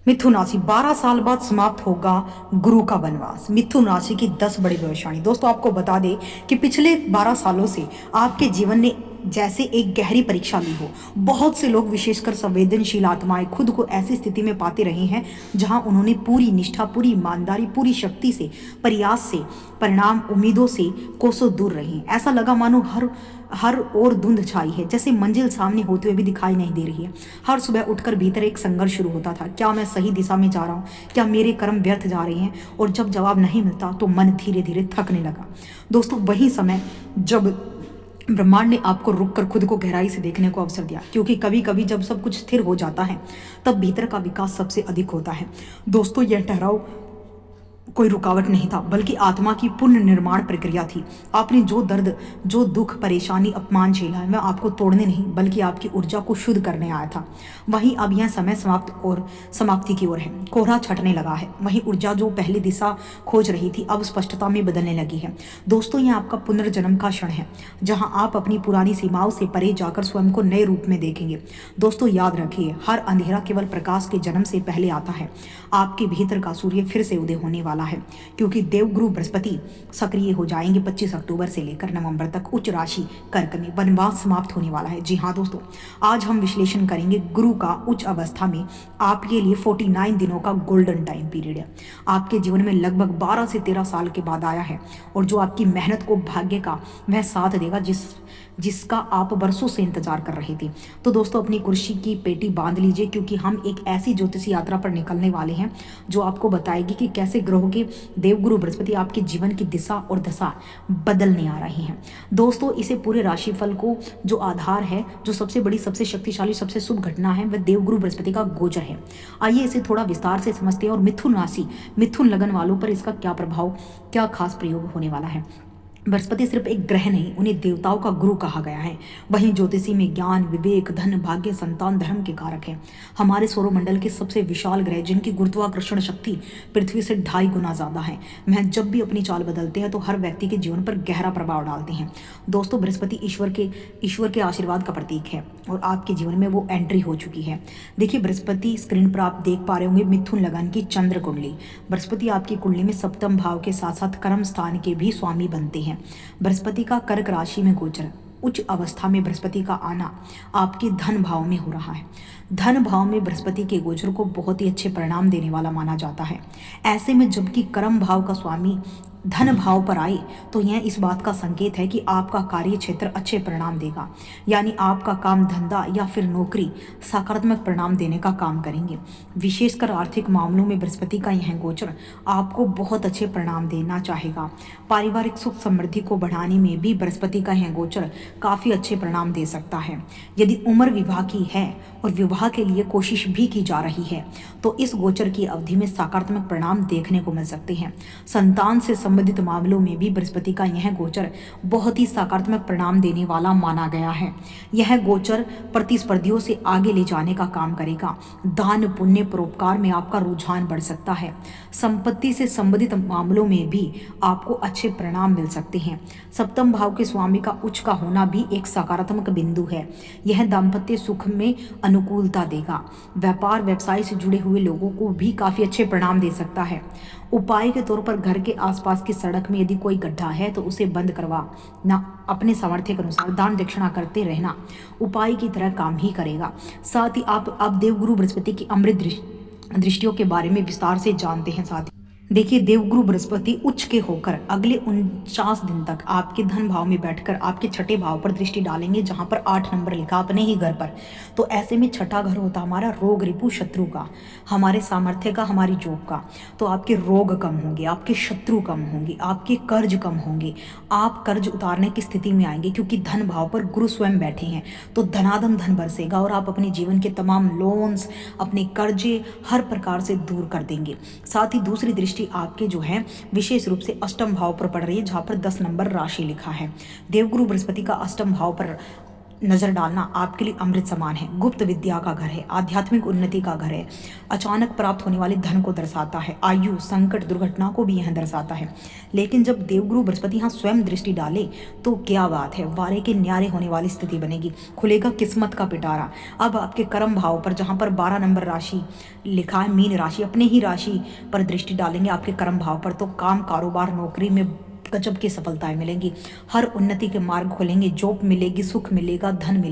मिथुन राशि 12 साल बाद समाप्त होगा गुरु का वनवास। मिथुन राशि की 10 बड़ी भविष्यवाणी। दोस्तों आपको बता दें कि पिछले 12 सालों से आपके जीवन ने जैसे एक गहरी परीक्षा ली हो। बहुत से लोग विशेषकर संवेदनशील आत्माएं खुद को ऐसी स्थिति में पाते रहे हैं जहां उन्होंने पूरी निष्ठा, पूरी ईमानदारी, पूरी शक्ति से, प्रयास से, परिणाम उम्मीदों से कोसों दूर रहे। ऐसा लगा मानो हर हर ओर धुंध छाई है, जैसे मंजिल सामने होते हुए भी दिखाई नहीं दे रही है। हर सुबह उठकर भीतर एक संघर्ष शुरू होता था, क्या मैं सही दिशा में जा रहा हूँ, क्या मेरे कर्म व्यर्थ जा रहे हैं। और जब जवाब नहीं मिलता तो मन धीरे धीरे थकने लगा। दोस्तों वही समय जब ब्रह्मांड ने आपको रुककर खुद को गहराई से देखने को अवसर दिया, क्योंकि कभी कभी जब सब कुछ स्थिर हो जाता है तब भीतर का विकास सबसे अधिक होता है। दोस्तों यह ठहराव कोई रुकावट नहीं था, बल्कि आत्मा की पुनर्निर्माण प्रक्रिया थी। आपने जो दर्द, जो दुख, परेशानी, अपमान झेला है, वह आपको तोड़ने नहीं बल्कि आपकी ऊर्जा को शुद्ध करने आया था। वहीं अब यह समय समाप्ति की ओर है। कोहरा छटने लगा है। वहीं ऊर्जा जो पहले दिशा खोज रही थी अब स्पष्टता में बदलने लगी है। दोस्तों यह आपका पुनर्जन्म का क्षण है, जहां आप अपनी पुरानी सीमाओं से परे जाकर स्वयं को नए रूप में देखेंगे। दोस्तों याद रखिए, हर अंधेरा केवल प्रकाश के जन्म से पहले आता है। आपके भीतर का सूर्य फिर से उदय होने वाला है, क्योंकि देवगुरु बृहस्पति सक्रिय हो जाएंगे 25 अक्टूबर से लेकर नवंबर तक उच्च राशि कर्क में। वनवास समाप्त होने वाला है। जी हाँ दोस्तों, आज हम विश्लेषण करेंगे गुरु का उच्च अवस्था में आपके लिए 49 दिनों का गोल्डन टाइम पीरियड है। आपके जीवन में लगभग 12 से 13 साल के बाद आया है, और जो आपकी मेहनत को भाग्य का वह साथ देगा जिसका आप बरसों से इंतजार कर रहे थे। तो दोस्तों अपनी कुर्सी की पेटी बांध लीजिए, क्योंकि हम एक ऐसी ज्योतिषी यात्रा पर निकलने वाले हैं जो आपको बताएगी कि कैसे ग्रहों के देवगुरु बृहस्पति आपके जीवन की दिशा और दशा बदलने आ रहे हैं। दोस्तों इसे पूरे राशिफल को जो आधार है, जो सबसे बड़ी, सबसे शक्तिशाली, सबसे शुभ घटना है, वह देवगुरु बृहस्पति का गोचर है। आइए इसे थोड़ा विस्तार से समझते हैं, और मिथुन राशि, मिथुन लगन वालों पर इसका क्या प्रभाव, क्या खास प्रयोग होने वाला है। बृहस्पति सिर्फ एक ग्रह नहीं, उन्हें देवताओं का गुरु कहा गया है। वहीं ज्योतिषी में ज्ञान, विवेक, धन, भाग्य, संतान, धर्म के कारक हैं। हमारे सौरमंडल के सबसे विशाल ग्रह, जिनकी गुरुत्वाकर्षण शक्ति पृथ्वी से 2.5 गुना ज्यादा है, वह जब भी अपनी चाल बदलते हैं तो हर व्यक्ति के जीवन पर गहरा प्रभाव डालते हैं। दोस्तों बृहस्पति ईश्वर के आशीर्वाद का प्रतीक है, और आपके जीवन में वो एंट्री हो चुकी है। देखिए बृहस्पति, स्क्रीन पर आप देख पा रहे होंगे मिथुन लगन की चंद्र कुंडली। बृहस्पति आपकी कुंडली में सप्तम भाव के साथ साथ कर्म स्थान के भी स्वामी बनते हैं। बृहस्पति का कर्क राशि में गोचर, उच्च अवस्था में बृहस्पति का आना आपके धन भाव में हो रहा है। धन भाव में बृहस्पति के गोचर को बहुत ही अच्छे परिणाम देने वाला माना जाता है। ऐसे में जबकि कर्म भाव का स्वामी धन भाव पर आए तो यह इस बात का संकेत है कि आपका कार्य क्षेत्र अच्छे परिणाम देगा, यानी आपका काम धंधा या फिर नौकरी सकारात्मक परिणाम देने का काम करेंगे। विशेषकर आर्थिक मामलों में बृहस्पति का यह गोचर आपको बहुत अच्छे परिणाम देना चाहेगा। पारिवारिक सुख समृद्धि को बढ़ाने में भी बृहस्पति का यह गोचर काफ़ी अच्छे परिणाम दे सकता है। यदि उम्र विवाह की है और विवाह के लिए कोशिश भी की जा रही है तो इस गोचर की अवधि में सकारात्मक परिणाम देखने को मिल सकते हैं। संतान से संबंधित मामलों में भी बृहस्पति का यह गोचर बहुत ही सकारात्मक परिणाम देने वाला माना गया है। यह गोचर प्रतिस्पर्धियों से आगे ले जाने का काम करेगा। दान, पुण्य, परोपकार में आपका रुझान बढ़ सकता है। संपत्ति से संबंधित मामलों में भी आपको अच्छे परिणाम मिल सकते हैं। सप्तम भाव के स्वामी का उच्च का होना भी एक सकारात्मक बिंदु है। यह दाम्पत्य सुख में अनुकूलता देगा। व्यापार व्यवसाय से जुड़े हुए लोगों को भी काफी अच्छे परिणाम दे सकता है। उपाय के तौर पर घर के आसपास की सड़क में यदि कोई गड्ढा है तो उसे बंद करवाना, अपने सामर्थ्य के अनुसार दान दक्षिणा करते रहना उपाय की तरह काम ही करेगा। साथ ही आप अब देवगुरु बृहस्पति की अमृत दृष्टियों के बारे में विस्तार से जानते हैं। साथ ही देखिए देवगुरु बृहस्पति उच्च के होकर अगले 49 दिन तक आपके धन भाव में बैठकर आपके छठे भाव पर दृष्टि डालेंगे, जहां पर 8 नंबर लिखा अपने ही घर पर। तो ऐसे में छठा घर होता हमारा रोग, रिपु, शत्रु का, हमारे सामर्थ्य का, हमारी जॉब का। तो आपके रोग कम होंगे, आपके शत्रु कम होंगे, आपके कर्ज कम होंगे, आप कर्ज उतारने की स्थिति में आएंगे, क्योंकि धन भाव पर गुरु स्वयं बैठे हैं। तो धनाधन धन बरसेगा और आप अपने जीवन के तमाम लोन्स, अपने कर्जे हर प्रकार से दूर कर देंगे। साथ ही दूसरी दृष्टि आपके जो है विशेष रूप से अष्टम भाव पर पड़ रही है, जहां पर 10 नंबर राशि लिखा है। देवगुरु बृहस्पति का अष्टम भाव पर नजर डालना आपके लिए अमृत समान है। गुप्त विद्या का घर है, आध्यात्मिक उन्नति का घर है, अचानक प्राप्त होने वाले धन को दर्शाता है, आयु संकट दुर्घटना को भी यह दर्शाता है। लेकिन जब देवगुरु बृहस्पति यहाँ स्वयं दृष्टि डाले तो क्या बात है, वारे के न्यारे होने वाली स्थिति बनेगी, खुलेगा किस्मत का पिटारा। अब आपके कर्म भाव पर, जहाँ पर 12 नंबर राशि लिखा है, मीन राशि, अपने ही राशि पर दृष्टि डालेंगे आपके कर्म भाव पर, तो काम कारोबार नौकरी में गजब की सफलताएं मिलेंगी, हर उन्नति के मार्ग खुलेंगे, जॉब मिलेगी, सुख मिलेगा, धन मिलेगा।